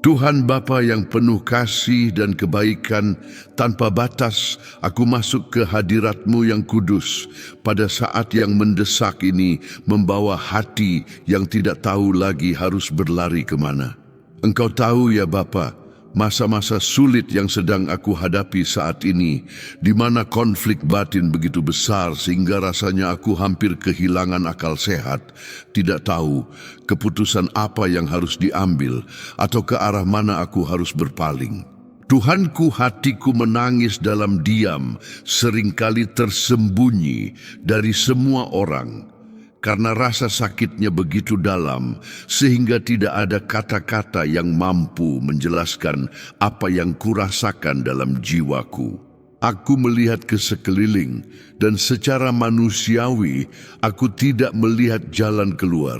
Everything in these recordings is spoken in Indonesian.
Tuhan Bapa yang penuh kasih dan kebaikan tanpa batas, aku masuk ke hadirat-Mu yang kudus pada saat yang mendesak ini, membawa hati yang tidak tahu lagi harus berlari kemana. Engkau tahu ya Bapa, masa-masa sulit yang sedang aku hadapi saat ini, di mana konflik batin begitu besar sehingga rasanya aku hampir kehilangan akal sehat, tidak tahu keputusan apa yang harus diambil atau ke arah mana aku harus berpaling. Tuhanku, hatiku menangis dalam diam, seringkali tersembunyi dari semua orang. Karena rasa sakitnya begitu dalam, sehingga tidak ada kata-kata yang mampu menjelaskan apa yang kurasakan dalam jiwaku. Aku melihat ke sekeliling, dan secara manusiawi, aku tidak melihat jalan keluar,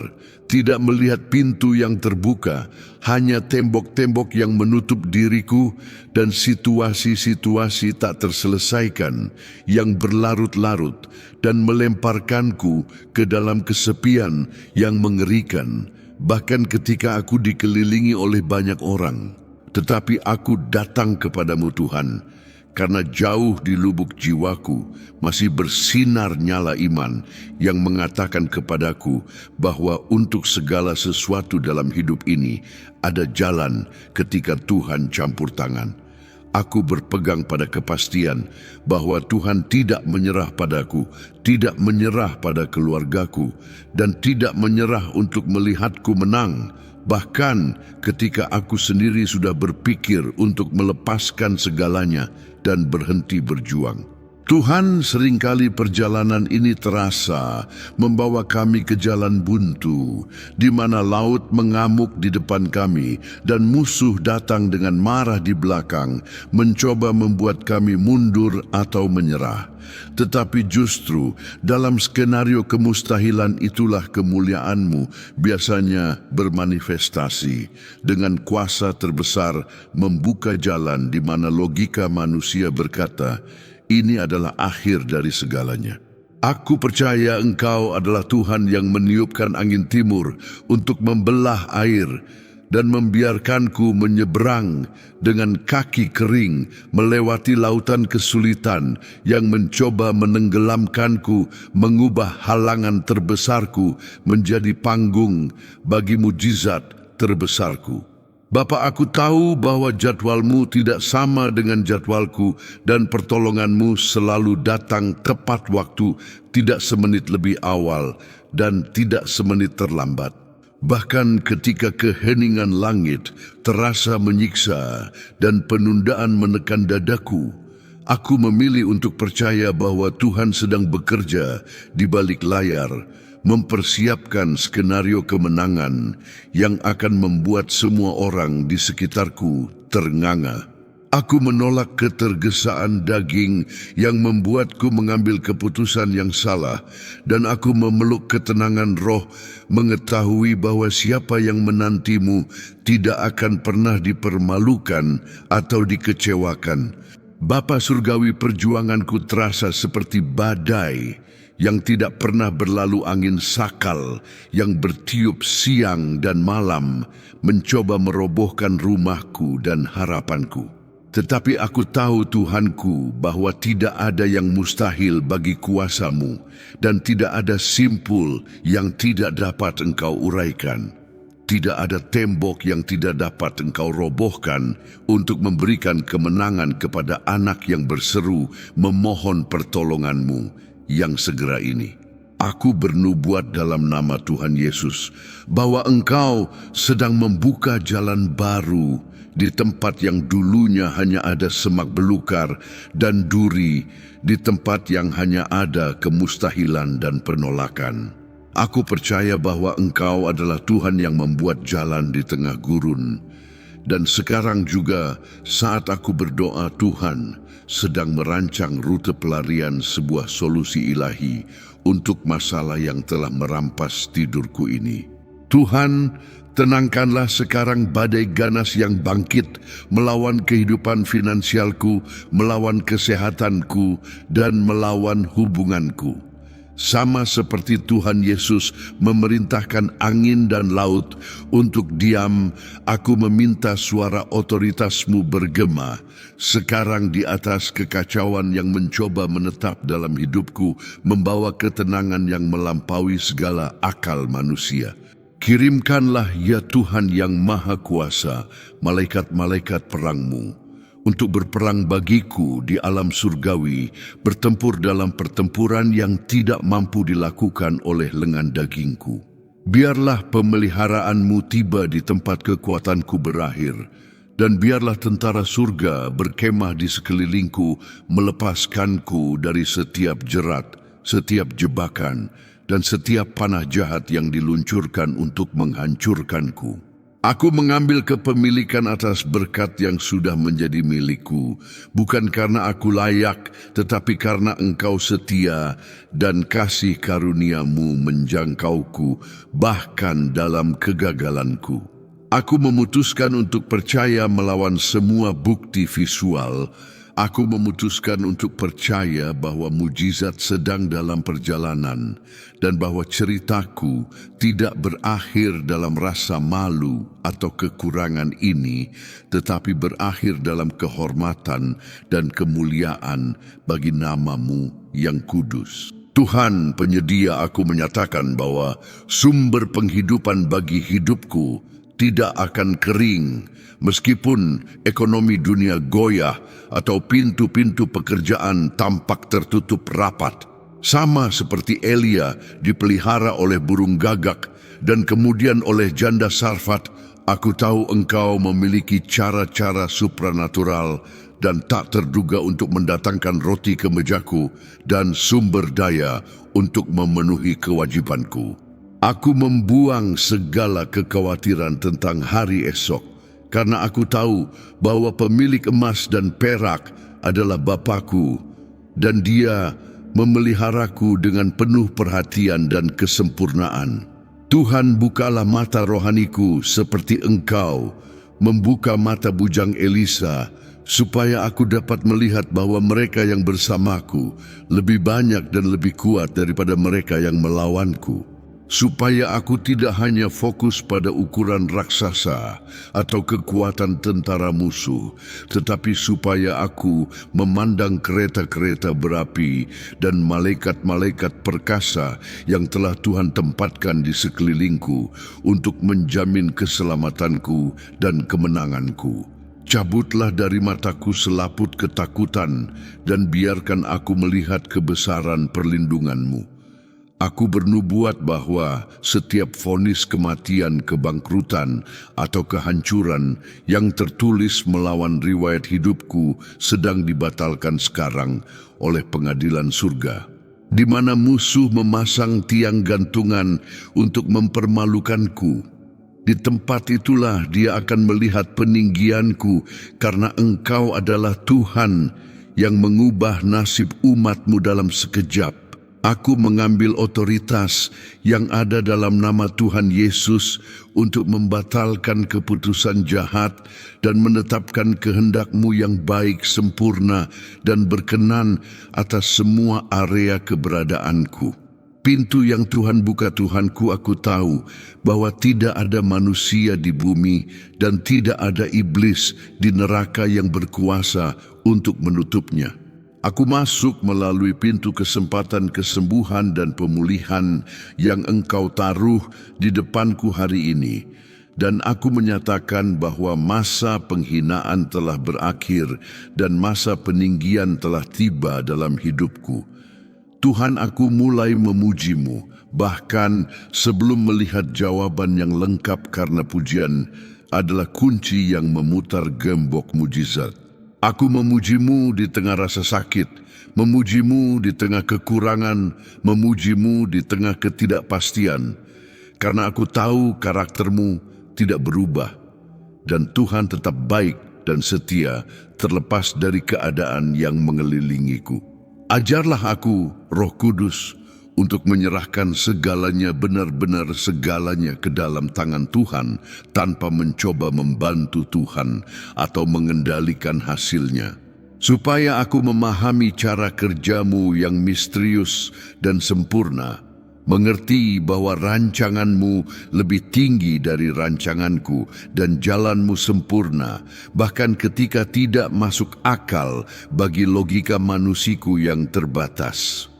tidak melihat pintu yang terbuka, hanya tembok-tembok yang menutup diriku dan situasi-situasi tak terselesaikan yang berlarut-larut dan melemparkanku ke dalam kesepian yang mengerikan, bahkan ketika aku dikelilingi oleh banyak orang. Tetapi aku datang kepadamu Tuhan, karena jauh di lubuk jiwaku masih bersinar nyala iman yang mengatakan kepadaku bahwa untuk segala sesuatu dalam hidup ini ada jalan ketika Tuhan campur tangan. Aku berpegang pada kepastian bahwa Tuhan tidak menyerah padaku, tidak menyerah pada keluargaku, dan tidak menyerah untuk melihatku menang. Bahkan ketika aku sendiri sudah berpikir untuk melepaskan segalanya dan berhenti berjuang. Tuhan, seringkali perjalanan ini terasa membawa kami ke jalan buntu, di mana laut mengamuk di depan kami dan musuh datang dengan marah di belakang, mencoba membuat kami mundur atau menyerah. Tetapi justru dalam skenario kemustahilan itulah kemuliaan-Mu biasanya bermanifestasi dengan kuasa terbesar membuka jalan di mana logika manusia berkata, ini adalah akhir dari segalanya. Aku percaya Engkau adalah Tuhan yang meniupkan angin timur untuk membelah air dan membiarkanku menyeberang dengan kaki kering melewati lautan kesulitan yang mencoba menenggelamkanku, mengubah halangan terbesarku menjadi panggung bagi mujizat terbesarku. Bapa, aku tahu bahwa jadwal-Mu tidak sama dengan jadwalku dan pertolongan-Mu selalu datang tepat waktu, tidak semenit lebih awal dan tidak semenit terlambat. Bahkan ketika keheningan langit terasa menyiksa dan penundaan menekan dadaku, aku memilih untuk percaya bahwa Tuhan sedang bekerja di balik layar, mempersiapkan skenario kemenangan yang akan membuat semua orang di sekitarku ternganga. Aku menolak ketergesaan daging yang membuatku mengambil keputusan yang salah, dan aku memeluk ketenangan roh, mengetahui bahwa siapa yang menantimu tidak akan pernah dipermalukan atau dikecewakan. Bapa Surgawi, perjuanganku terasa seperti badai yang tidak pernah berlalu angin sakal yang bertiup siang dan malam mencoba merobohkan rumahku dan harapanku. Tetapi aku tahu Tuhanku bahwa tidak ada yang mustahil bagi kuasa-Mu dan tidak ada simpul yang tidak dapat Engkau uraikan. Tidak ada tembok yang tidak dapat Engkau robohkan untuk memberikan kemenangan kepada anak yang berseru memohon pertolongan-Mu yang segera ini. Aku bernubuat dalam nama Tuhan Yesus bahwa Engkau sedang membuka jalan baru di tempat yang dulunya hanya ada semak belukar dan duri, di tempat yang hanya ada kemustahilan dan penolakan. Aku percaya bahwa Engkau adalah Tuhan yang membuat jalan di tengah gurun. Dan sekarang juga saat aku berdoa, Tuhan sedang merancang rute pelarian sebuah solusi ilahi untuk masalah yang telah merampas tidurku ini. Tuhan, tenangkanlah sekarang badai ganas yang bangkit melawan kehidupan finansialku, melawan kesehatanku, dan melawan hubunganku. Sama seperti Tuhan Yesus memerintahkan angin dan laut untuk diam, aku meminta suara otoritasmu bergema sekarang di atas kekacauan yang mencoba menetap dalam hidupku, membawa ketenangan yang melampaui segala akal manusia. Kirimkanlah ya Tuhan yang Maha Kuasa, malaikat-malaikat perangmu, untuk berperang bagiku di alam surgawi, bertempur dalam pertempuran yang tidak mampu dilakukan oleh lengan dagingku. Biarlah pemeliharaanmu tiba di tempat kekuatanku berakhir, dan biarlah tentara surga berkemah di sekelilingku, melepaskanku dari setiap jerat, setiap jebakan, dan setiap panah jahat yang diluncurkan untuk menghancurkanku. Aku mengambil kepemilikan atas berkat yang sudah menjadi milikku, bukan karena aku layak, tetapi karena Engkau setia dan kasih karuniamu menjangkauku, bahkan dalam kegagalanku. Aku memutuskan untuk percaya melawan semua bukti visual. Aku memutuskan untuk percaya bahwa mujizat sedang dalam perjalanan dan bahwa ceritaku tidak berakhir dalam rasa malu atau kekurangan ini, tetapi berakhir dalam kehormatan dan kemuliaan bagi nama-Mu yang kudus. Tuhan penyedia, aku menyatakan bahwa sumber penghidupan bagi hidupku tidak akan kering, meskipun ekonomi dunia goyah atau pintu-pintu pekerjaan tampak tertutup rapat. Sama seperti Elia dipelihara oleh burung gagak dan kemudian oleh janda Sarfat, aku tahu Engkau memiliki cara-cara supranatural dan tak terduga untuk mendatangkan roti ke mejaku dan sumber daya untuk memenuhi kewajibanku. Aku membuang segala kekhawatiran tentang hari esok, karena aku tahu bahwa pemilik emas dan perak adalah Bapakku, dan Dia memeliharaku dengan penuh perhatian dan kesempurnaan. Tuhan, bukalah mata rohaniku seperti Engkau membuka mata bujang Elisa, supaya aku dapat melihat bahwa mereka yang bersamaku lebih banyak dan lebih kuat daripada mereka yang melawanku. Supaya aku tidak hanya fokus pada ukuran raksasa atau kekuatan tentara musuh, tetapi supaya aku memandang kereta-kereta berapi dan malaikat-malaikat perkasa yang telah Tuhan tempatkan di sekelilingku untuk menjamin keselamatanku dan kemenanganku. Cabutlah dari mataku selaput ketakutan dan biarkan aku melihat kebesaran perlindungan-Mu. Aku bernubuat bahwa setiap vonis kematian, kebangkrutan, atau kehancuran yang tertulis melawan riwayat hidupku sedang dibatalkan sekarang oleh pengadilan surga, di mana musuh memasang tiang gantungan untuk mempermalukanku. Di tempat itulah dia akan melihat peninggianku, karena Engkau adalah Tuhan yang mengubah nasib umat-Mu dalam sekejap. Aku mengambil otoritas yang ada dalam nama Tuhan Yesus untuk membatalkan keputusan jahat dan menetapkan kehendak-Mu yang baik, sempurna, dan berkenan atas semua area keberadaanku. Pintu yang Tuhan buka, Tuhanku, aku tahu bahwa tidak ada manusia di bumi dan tidak ada iblis di neraka yang berkuasa untuk menutupnya. Aku masuk melalui pintu kesempatan kesembuhan dan pemulihan yang Engkau taruh di depanku hari ini. Dan aku menyatakan bahwa masa penghinaan telah berakhir dan masa peninggian telah tiba dalam hidupku. Tuhan, aku mulai memuji-Mu, bahkan sebelum melihat jawaban yang lengkap, karena pujian adalah kunci yang memutar gembok mujizat. Aku memuji-Mu di tengah rasa sakit, memuji-Mu di tengah kekurangan, memuji-Mu di tengah ketidakpastian, karena aku tahu karakter-Mu tidak berubah, dan Tuhan tetap baik dan setia terlepas dari keadaan yang mengelilingiku. Ajarlah aku, Roh Kudus, untuk menyerahkan segalanya, benar-benar segalanya ke dalam tangan Tuhan tanpa mencoba membantu Tuhan atau mengendalikan hasilnya. supaya aku memahami cara kerjamu yang misterius dan sempurna, mengerti bahwa rancanganmu lebih tinggi dari rancanganku dan jalanmu sempurna, bahkan ketika tidak masuk akal bagi logika manusiku yang terbatas.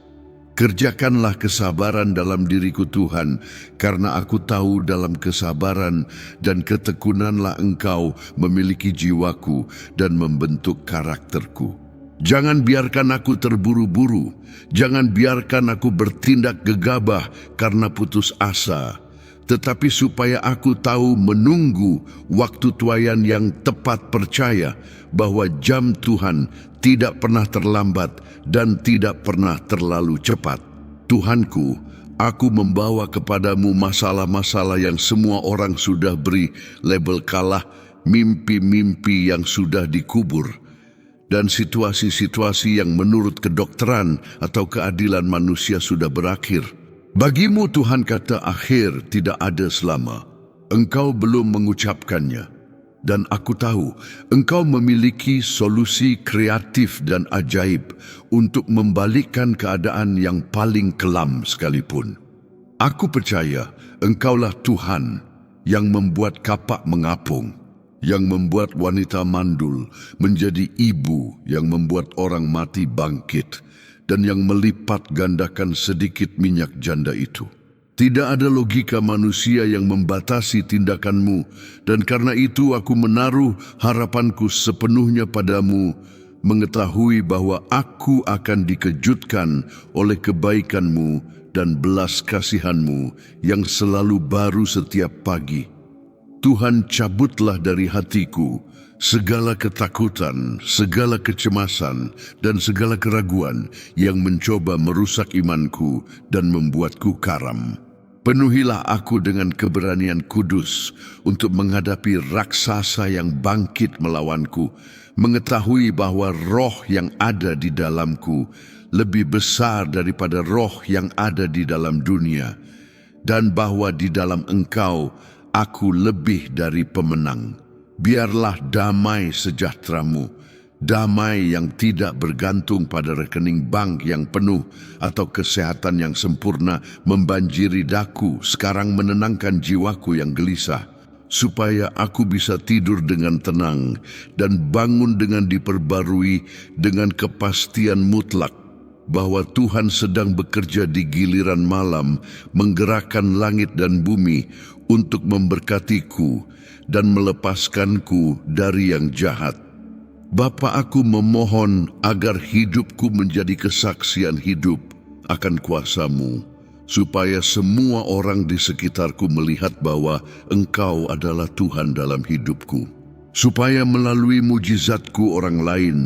Kerjakanlah kesabaran dalam diriku Tuhan, karena aku tahu dalam kesabaran dan ketekunanlah Engkau memiliki jiwaku dan membentuk karakterku. Jangan biarkan aku terburu-buru, jangan biarkan aku bertindak gegabah karena putus asa, tetapi supaya aku tahu menunggu waktu tuaian yang tepat, percaya bahwa jam Tuhan tidak pernah terlambat dan tidak pernah terlalu cepat. Tuhanku, aku membawa kepadamu masalah-masalah yang semua orang sudah beri label kalah, mimpi-mimpi yang sudah dikubur, dan situasi-situasi yang menurut kedokteran atau keadilan manusia sudah berakhir. Bagimu Tuhan kata akhir tidak ada selama. Engkau belum mengucapkannya. Dan aku tahu Engkau memiliki solusi kreatif dan ajaib untuk membalikkan keadaan yang paling kelam sekalipun. Aku percaya Engkaulah Tuhan yang membuat kapak mengapung, yang membuat wanita mandul menjadi ibu, yang membuat orang mati bangkit, dan yang melipat gandakan sedikit minyak janda itu. Tidak ada logika manusia yang membatasi tindakanmu, dan karena itu aku menaruh harapanku sepenuhnya padamu, mengetahui bahwa aku akan dikejutkan oleh kebaikanmu dan belas kasihanmu yang selalu baru setiap pagi. Tuhan, cabutlah dari hatiku segala ketakutan, segala kecemasan, dan segala keraguan yang mencoba merusak imanku dan membuatku karam. Penuhilah aku dengan keberanian kudus untuk menghadapi raksasa yang bangkit melawanku, mengetahui bahwa roh yang ada di dalamku lebih besar daripada roh yang ada di dalam dunia, dan bahwa di dalam Engkau aku lebih dari pemenang. Biarlah damai sejahteramu, damai yang tidak bergantung pada rekening bank yang penuh atau kesehatan yang sempurna membanjiri daku, sekarang menenangkan jiwaku yang gelisah, supaya aku bisa tidur dengan tenang dan bangun dengan diperbarui dengan kepastian mutlak bahwa Tuhan sedang bekerja di giliran malam, menggerakkan langit dan bumi untuk memberkatiku dan melepaskanku dari yang jahat. Bapa, aku memohon agar hidupku menjadi kesaksian hidup akan kuasa-Mu, supaya semua orang di sekitarku melihat bahwa Engkau adalah Tuhan dalam hidupku. Supaya melalui mujizatku orang lain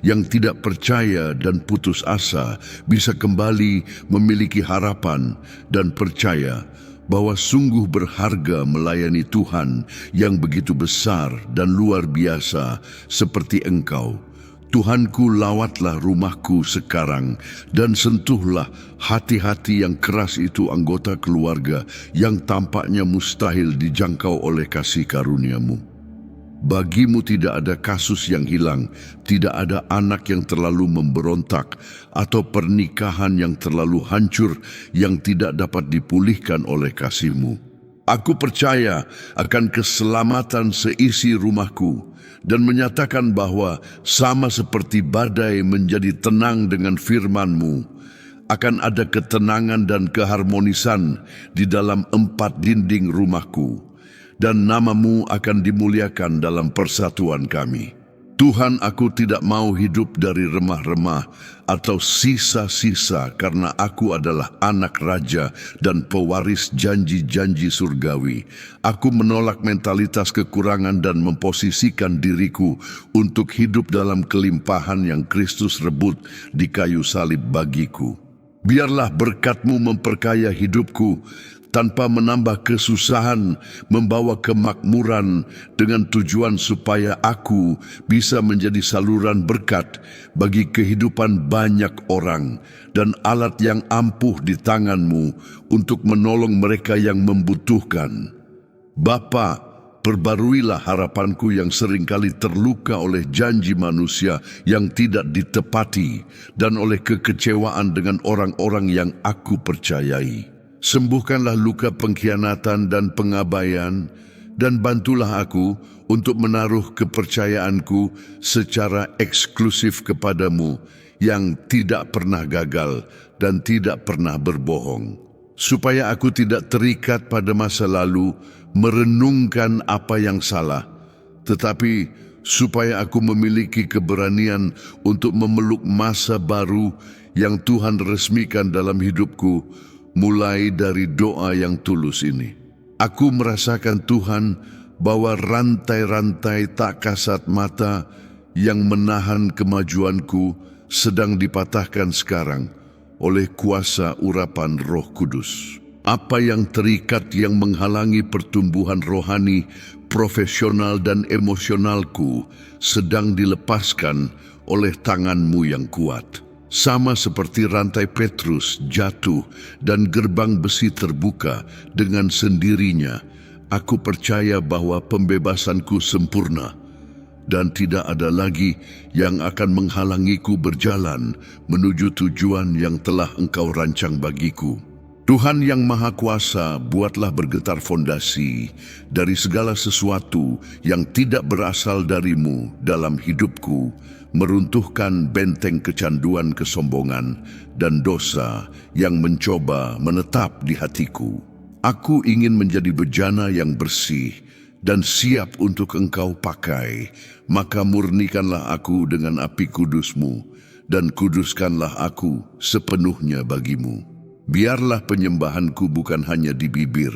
yang tidak percaya dan putus asa bisa kembali memiliki harapan dan percaya bahwa sungguh berharga melayani Tuhan yang begitu besar dan luar biasa seperti Engkau. Tuhanku, lawatlah rumahku sekarang dan sentuhlah hati-hati yang keras itu, anggota keluarga yang tampaknya mustahil dijangkau oleh kasih karunia-Mu. Bagimu tidak ada kasus yang hilang, tidak ada anak yang terlalu memberontak, atau pernikahan yang terlalu hancur yang tidak dapat dipulihkan oleh kasih-Mu. Aku percaya akan keselamatan seisi rumahku dan menyatakan bahwa sama seperti badai menjadi tenang dengan firman-Mu, akan ada ketenangan dan keharmonisan di dalam 4 dinding rumahku, dan nama-Mu akan dimuliakan dalam persatuan kami. Tuhan, aku tidak mau hidup dari remah-remah atau sisa-sisa, karena aku adalah anak raja dan pewaris janji-janji surgawi. Aku menolak mentalitas kekurangan dan memposisikan diriku untuk hidup dalam kelimpahan yang Kristus rebut di kayu salib bagiku. Biarlah berkat-Mu memperkaya hidupku, tanpa menambah kesusahan, membawa kemakmuran dengan tujuan supaya aku bisa menjadi saluran berkat bagi kehidupan banyak orang dan alat yang ampuh di tangan-Mu untuk menolong mereka yang membutuhkan. Bapa, Perbaruilah harapanku yang seringkali terluka oleh janji manusia yang tidak ditepati dan oleh kekecewaan dengan orang-orang yang aku percayai. Sembuhkanlah luka pengkhianatan dan pengabaian, dan bantulah aku untuk menaruh kepercayaanku secara eksklusif kepadamu yang tidak pernah gagal dan tidak pernah berbohong. Supaya aku tidak terikat pada masa lalu, merenungkan apa yang salah, tetapi supaya aku memiliki keberanian untuk memeluk masa baru yang Tuhan resmikan dalam hidupku, mulai dari doa yang tulus ini. Aku merasakan Tuhan bahwa rantai-rantai tak kasat mata yang menahan kemajuanku sedang dipatahkan sekarang oleh kuasa urapan Roh Kudus. Apa yang terikat yang menghalangi pertumbuhan rohani, profesional dan emosionalku sedang dilepaskan oleh tangan-Mu yang kuat. Sama seperti rantai Petrus jatuh dan gerbang besi terbuka dengan sendirinya, aku percaya bahwa pembebasanku sempurna dan tidak ada lagi yang akan menghalangiku berjalan menuju tujuan yang telah Engkau rancang bagiku. Tuhan yang Maha Kuasa, buatlah bergetar fondasi dari segala sesuatu yang tidak berasal dari-Mu dalam hidupku, meruntuhkan benteng kecanduan kesombongan dan dosa yang mencoba menetap di hatiku. Aku ingin menjadi bejana yang bersih dan siap untuk Engkau pakai, maka murnikanlah aku dengan api kudus-Mu dan kuduskanlah aku sepenuhnya bagi-Mu. Biarlah penyembahanku bukan hanya di bibir,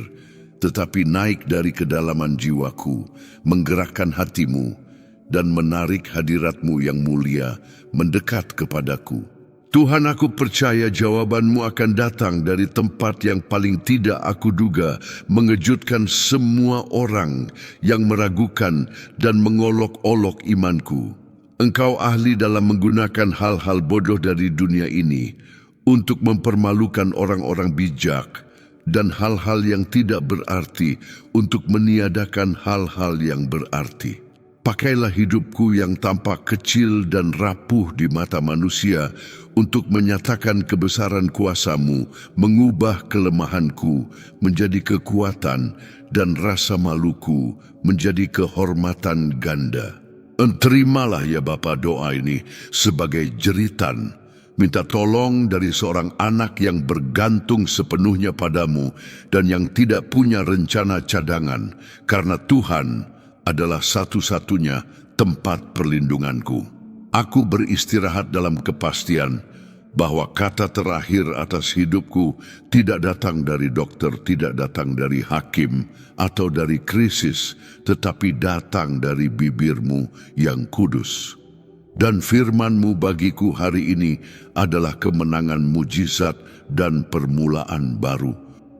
tetapi naik dari kedalaman jiwaku, menggerakkan hatimu, dan menarik hadirat-Mu yang mulia mendekat kepadaku. Tuhan, aku percaya jawaban-Mu akan datang dari tempat yang paling tidak aku duga, mengejutkan semua orang yang meragukan dan mengolok-olok imanku. Engkau ahli dalam menggunakan hal-hal bodoh dari dunia ini untuk mempermalukan orang-orang bijak dan hal-hal yang tidak berarti untuk meniadakan hal-hal yang berarti. Pakailah hidupku yang tampak kecil dan rapuh di mata manusia untuk menyatakan kebesaran kuasa-Mu, mengubah kelemahanku menjadi kekuatan dan rasa maluku menjadi kehormatan ganda. Terimalah ya Bapa doa ini sebagai jeritan minta tolong dari seorang anak yang bergantung sepenuhnya padamu dan yang tidak punya rencana cadangan, karena Tuhan adalah satu-satunya tempat perlindunganku. Aku beristirahat dalam kepastian bahwa kata terakhir atas hidupku tidak datang dari dokter, tidak datang dari hakim atau dari krisis, tetapi datang dari bibir-Mu yang kudus. Dan firman-Mu bagiku hari ini adalah kemenangan mujizat dan permulaan baru.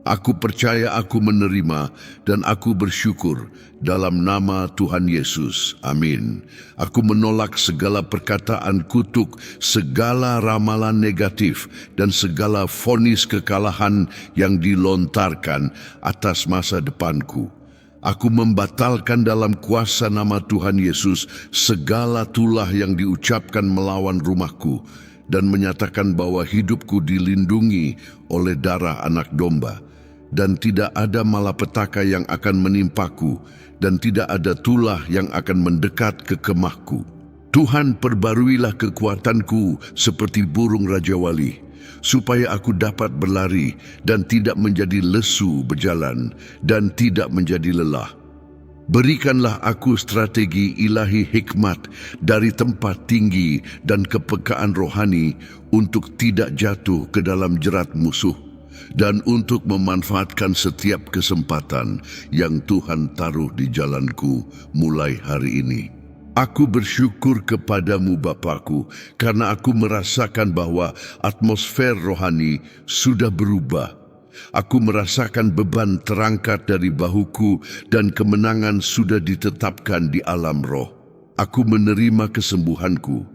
Aku percaya, aku menerima, dan aku bersyukur dalam nama Tuhan Yesus. Amin. Aku menolak segala perkataan kutuk, segala ramalan negatif, dan segala vonis kekalahan yang dilontarkan atas masa depanku. Aku membatalkan dalam kuasa nama Tuhan Yesus segala tulah yang diucapkan melawan rumahku dan menyatakan bahwa hidupku dilindungi oleh darah anak domba, dan tidak ada malapetaka yang akan menimpaku dan tidak ada tulah yang akan mendekat ke kemahku. Tuhan, perbaruilah kekuatanku seperti burung Raja Wali, supaya aku dapat berlari dan tidak menjadi lesu berjalan dan tidak menjadi lelah. Berikanlah aku strategi ilahi hikmat dari tempat tinggi dan kepekaan rohani untuk tidak jatuh ke dalam jerat musuh dan untuk memanfaatkan setiap kesempatan yang Tuhan taruh di jalanku mulai hari ini. Aku bersyukur kepadamu Bapakku, karena aku merasakan bahwa atmosfer rohani sudah berubah. Aku merasakan beban terangkat dari bahuku dan kemenangan sudah ditetapkan di alam roh. Aku menerima kesembuhanku.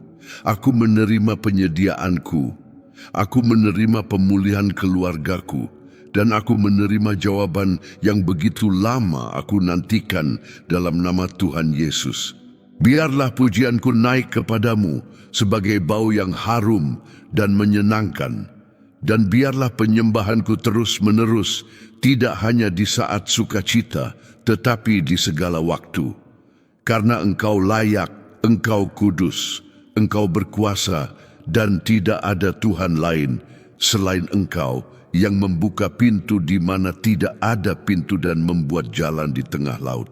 Aku menerima penyediaanku. Aku menerima pemulihan keluargaku dan aku menerima jawaban yang begitu lama aku nantikan dalam nama Tuhan Yesus. Biarlah pujianku naik kepadamu sebagai bau yang harum dan menyenangkan, dan biarlah penyembahanku terus-menerus, tidak hanya di saat sukacita, tetapi di segala waktu. Karena Engkau layak, Engkau kudus, Engkau berkuasa, dan tidak ada Tuhan lain selain Engkau yang membuka pintu di mana tidak ada pintu dan membuat jalan di tengah laut.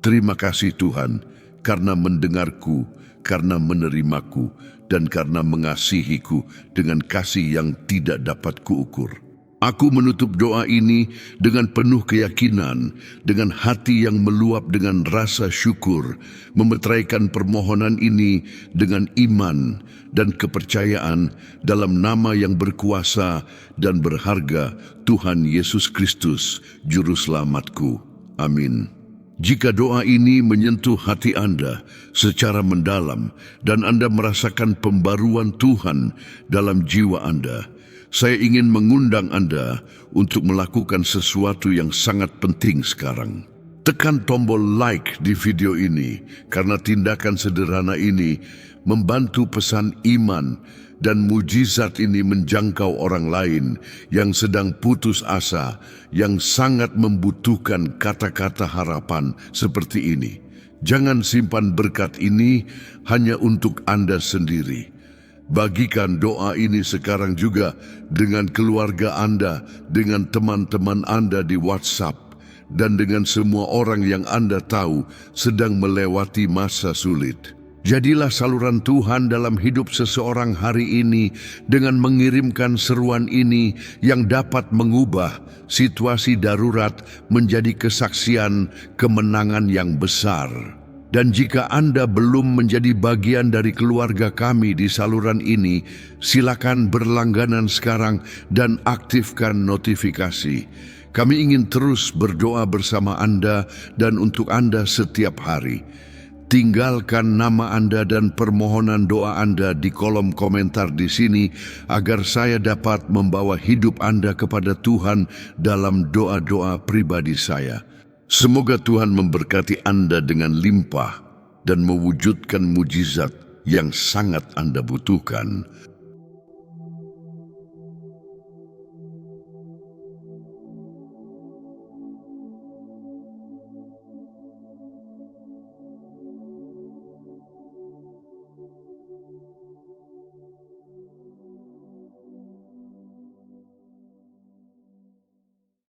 Terima kasih Tuhan, karena mendengarku, karena menerimaku, dan karena mengasihiku dengan kasih yang tidak dapat kuukur. Aku menutup doa ini dengan penuh keyakinan, dengan hati yang meluap dengan rasa syukur, memeteraikan permohonan ini dengan iman dan kepercayaan dalam nama yang berkuasa dan berharga Tuhan Yesus Kristus, Juru Selamatku. Amin. Jika doa ini menyentuh hati Anda secara mendalam dan Anda merasakan pembaruan Tuhan dalam jiwa Anda, saya ingin mengundang Anda untuk melakukan sesuatu yang sangat penting sekarang. Tekan tombol like di video ini karena tindakan sederhana ini membantu pesan iman dan mujizat ini menjangkau orang lain yang sedang putus asa, yang sangat membutuhkan kata-kata harapan seperti ini. Jangan simpan berkat ini hanya untuk Anda sendiri. Bagikan doa ini sekarang juga dengan keluarga Anda, dengan teman-teman Anda di WhatsApp, dan dengan semua orang yang Anda tahu sedang melewati masa sulit. Jadilah saluran Tuhan dalam hidup seseorang hari ini dengan mengirimkan seruan ini yang dapat mengubah situasi darurat menjadi kesaksian kemenangan yang besar. Dan jika Anda belum menjadi bagian dari keluarga kami di saluran ini, silakan berlangganan sekarang dan aktifkan notifikasi. Kami ingin terus berdoa bersama Anda dan untuk Anda setiap hari. Tinggalkan nama Anda dan permohonan doa Anda di kolom komentar di sini agar saya dapat membawa hidup Anda kepada Tuhan dalam doa-doa pribadi saya. Semoga Tuhan memberkati Anda dengan limpah dan mewujudkan mujizat yang sangat Anda butuhkan.